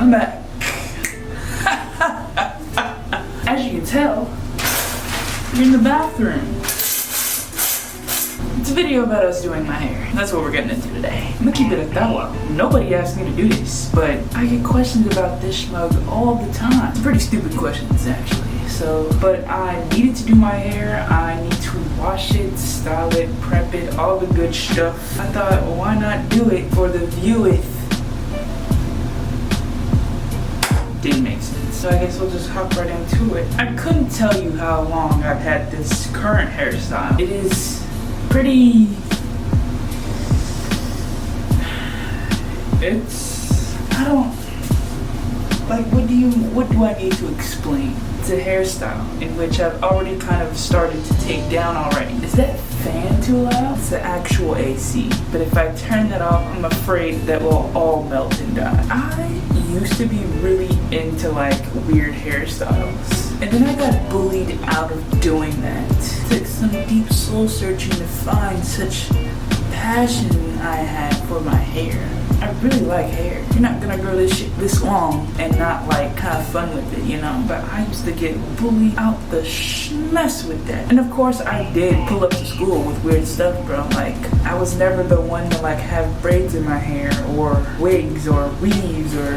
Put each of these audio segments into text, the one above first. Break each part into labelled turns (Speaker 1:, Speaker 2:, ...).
Speaker 1: I'm back. As you can tell, you're in the bathroom. It's a video about us doing my hair. That's what we're getting into today. I'm gonna keep it at that one. Nobody asked me to do this, but I get questions about this schmug all the time. Pretty stupid questions, actually. But I needed to do my hair. I need to wash it, style it, prep it, all the good stuff. I thought, well, why not do it for the vieweth? Didn't make sense. So I guess we'll just hop right into it. I couldn't tell you how long I've had this current hairstyle. It is pretty... I don't... Like, what do I need to explain? It's a hairstyle in which I've already kind of started to take down already. Is that fan too loud? It's the actual AC. But if I turn that off, I'm afraid that will all melt and die. I used to be really into like weird hairstyles. And then I got bullied out of doing that. It took some deep soul searching to find such passion I had for my hair. I really like hair. You're not gonna grow this shit this long and not like have fun with it, you know? But I used to get bullied out the mess with that. And of course I did pull up to school with weird stuff, bro. Like, I was never the one to like have braids in my hair or wigs or weaves or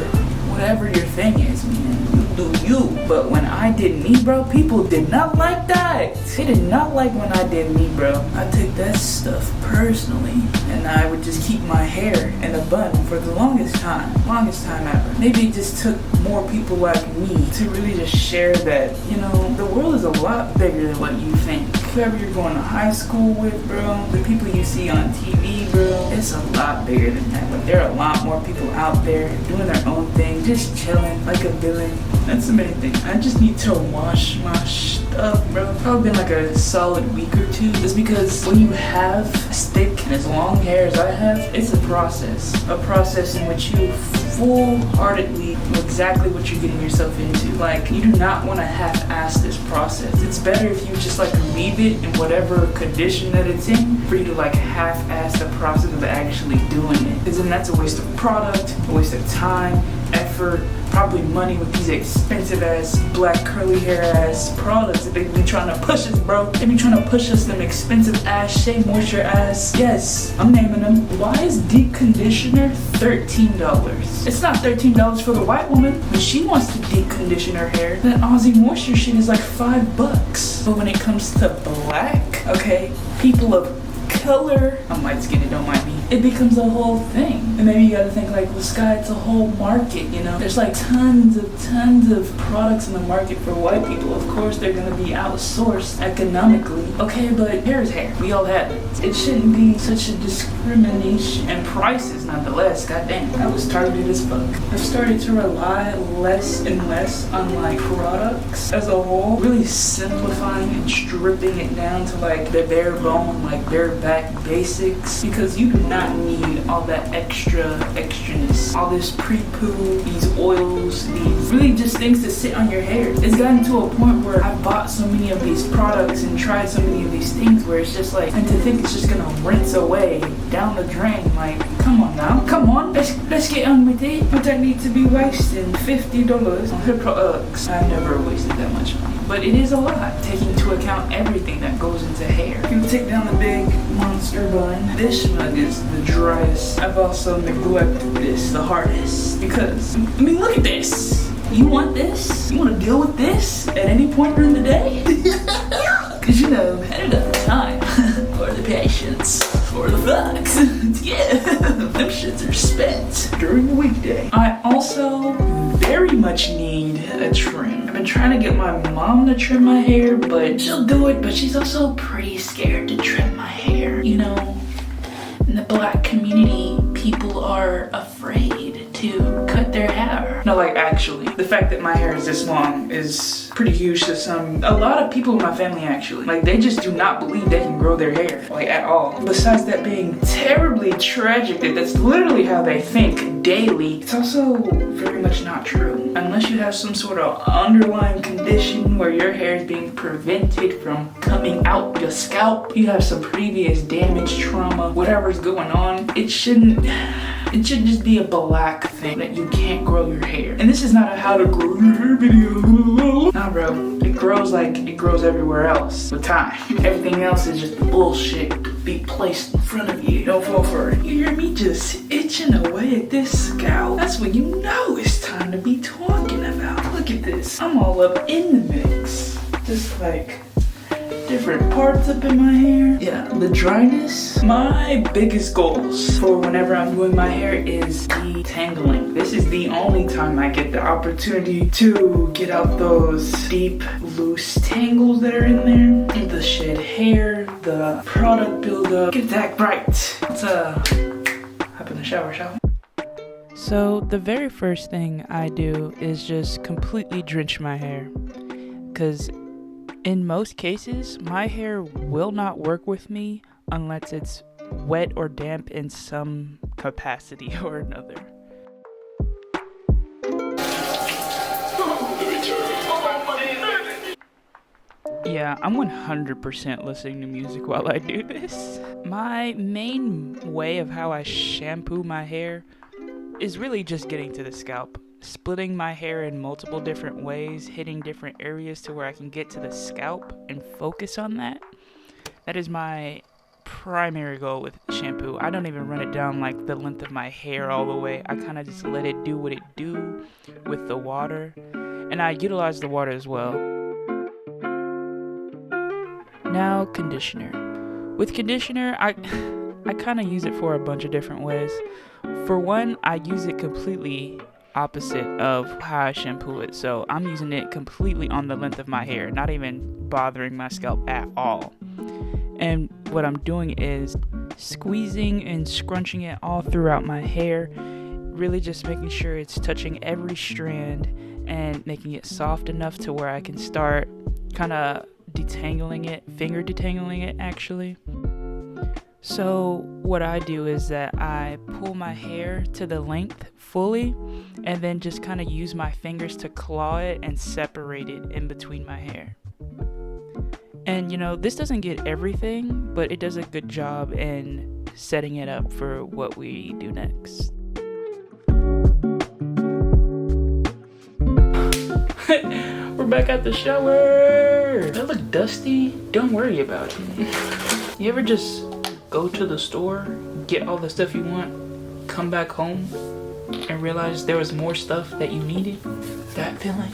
Speaker 1: whatever your thing is, man. Do you. But when I did me, bro, people did not like that. They did not like when I did me, bro. I took that stuff personally, and I would just keep my hair in a bun for the longest time ever. Maybe it just took more people like me to really just share that, you know, the world is a lot bigger than what you think. Whoever you're going to high school with, bro, the people you see on TV, bro, it's a lot bigger than that. But there are a lot more people out there doing their own thing, just chilling like a villain. That's the main thing. I just need to wash my stuff, bro. Probably been like a solid week or two. It's because when you have as thick and as long hair as I have, it's a process. A process in which you full-heartedly know exactly what you're getting yourself into. Like, you do not want to half-ass this process. It's better if you just like leave it in whatever condition that it's in for you to like half-ass the process of actually doing it. Because then that's a waste of product, a waste of time, effort, probably money with these expensive ass black curly hair ass products that they be trying to push us, bro. They be trying to push us them expensive ass Shea Moisture ass. Yes, I'm naming them. Why is deep conditioner $13? It's not $13 for the white woman when she wants to deep condition her hair. That Aussie Moisture shit is like $5. But when it comes to black, okay, people of color, I'm light skinned, don't mind me, it becomes a whole thing. And maybe you gotta think like, well, Sky, it's a whole market, you know? There's like tons of products in the market for white people. Of course, they're gonna be outsourced economically. Okay, but hair is hair. We all have it. It shouldn't be such a discrimination. And prices, nonetheless, goddamn. I was targeted as fuck. I've started to rely less and less on like products as a whole. Really simplifying and stripping it down to like the bare bone, like bare back basics. Because you do not need all that extraness, all this pre-poo, these oils, these really just things to sit on your hair. It's gotten to a point where I've bought so many of these products and tried so many of these things where it's just like, and to think it's just gonna rinse away down the drain, like, come on now, come on, let's get on with it. I don't need to be wasting $50 on hair products. I've never wasted that much money, but it is a lot, taking into account everything that goes into hair. You take down the big monster bun. This mug is the driest. I've also neglected this the hardest because, I mean, look at this. You want this? You want to deal with this at any point during the day? Because, you know, I don't have the time or the patience or the bucks. Yeah, them shits are spent during the weekday. I also very much need a trim. I've been trying to get my mom to trim my hair, but she'll do it, but she's also pretty scared to trim my hair. You know, in the black community, people are afraid to cut their hair. No, like actually, the fact that my hair is this long is pretty huge to a lot of people in my family actually. Like, they just do not believe they can grow their hair, like, at all. Besides that being terribly tragic, that's literally how they think daily, it's also very much not true. Unless you have some sort of underlying condition where your hair is being prevented from coming out your scalp, you have some previous damage, trauma, whatever's going on, it shouldn't It should just be a black thing that you can't grow your hair. And this is not a how to grow your hair video. Nah, bro. It grows like it grows everywhere else with time. Everything else is just bullshit to be placed in front of you. Don't fall for it. You hear me just itching away at this scalp? That's when you know it's time to be talking about. Look at this. I'm all up in the mix. Just like different parts up in my hair. Yeah, the dryness. My biggest goals for whenever I'm doing my hair is detangling. This is the only time I get the opportunity to get out those deep, loose tangles that are in there. The shed hair, the product buildup. Get that right. Let's hop in the shower, shall we? So the very first thing I do is just completely drench my hair. Because in most cases, my hair will not work with me unless it's wet or damp in some capacity or another. Yeah, I'm 100% listening to music while I do this. My main way of how I shampoo my hair is really just getting to the scalp. Splitting my hair in multiple different ways, hitting different areas to where I can get to the scalp and focus on that. That is my primary goal with shampoo. I don't even run it down like the length of my hair all the way. I kind of just let it do what it do with the water. And I utilize the water as well. Now, conditioner. With conditioner, I kind of use it for a bunch of different ways. For one, I use it completely opposite of how I shampoo it. So I'm using it completely on the length of my hair, not even bothering my scalp at all. And what I'm doing is squeezing and scrunching it all throughout my hair, really just making sure it's touching every strand and making it soft enough to where I can start kind of detangling it, finger detangling it actually. So what I do is that I pull my hair to the length fully and then just kind of use my fingers to claw it and separate it in between my hair. And you know, this doesn't get everything, but it does a good job in setting it up for what we do next. We're back at the shower. Does that look dusty? Don't worry about it. You ever just go to the store, get all the stuff you want, come back home, and realize there was more stuff that you needed? That feeling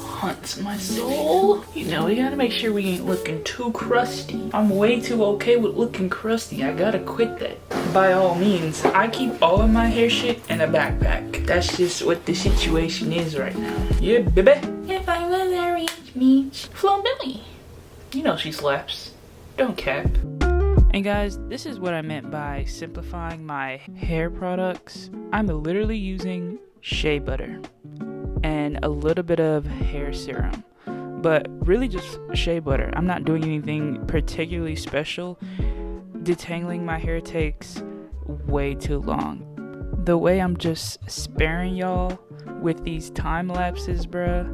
Speaker 1: haunts my soul. You know, we gotta make sure we ain't looking too crusty. I'm way too okay with looking crusty. I gotta quit that. By all means, I keep all of my hair shit in a backpack. That's just what the situation is right now. Yeah, baby. If I was a rich beach, Flo Billy. You know she slaps. Don't cap. And guys, this is what I meant by simplifying my hair products. I'm literally using shea butter and a little bit of hair serum, but really just shea butter. I'm not doing anything particularly special. Detangling my hair takes way too long. The way I'm just sparing y'all with these time lapses, bruh,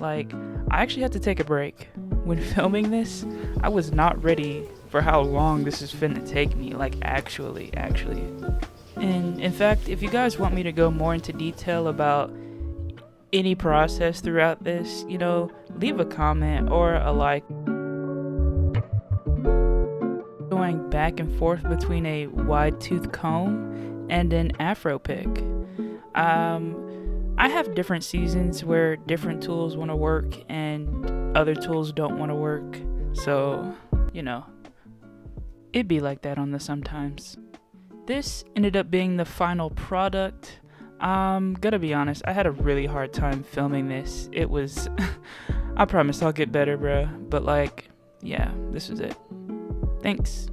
Speaker 1: like, I actually had to take a break. When filming this, I was not ready for how long this is finna take me, like actually. And in fact, if you guys want me to go more into detail about any process throughout this, you know, leave a comment or a like. Going back and forth between a wide tooth comb and an afro pick. I have different seasons where different tools want to work and other tools don't want to work, so you know, it'd be like that on the sometimes. This ended up being the final product. I'm gonna be honest, I had a really hard time filming this. It was I promise I'll get better, bruh, but like, yeah, this was it. Thanks.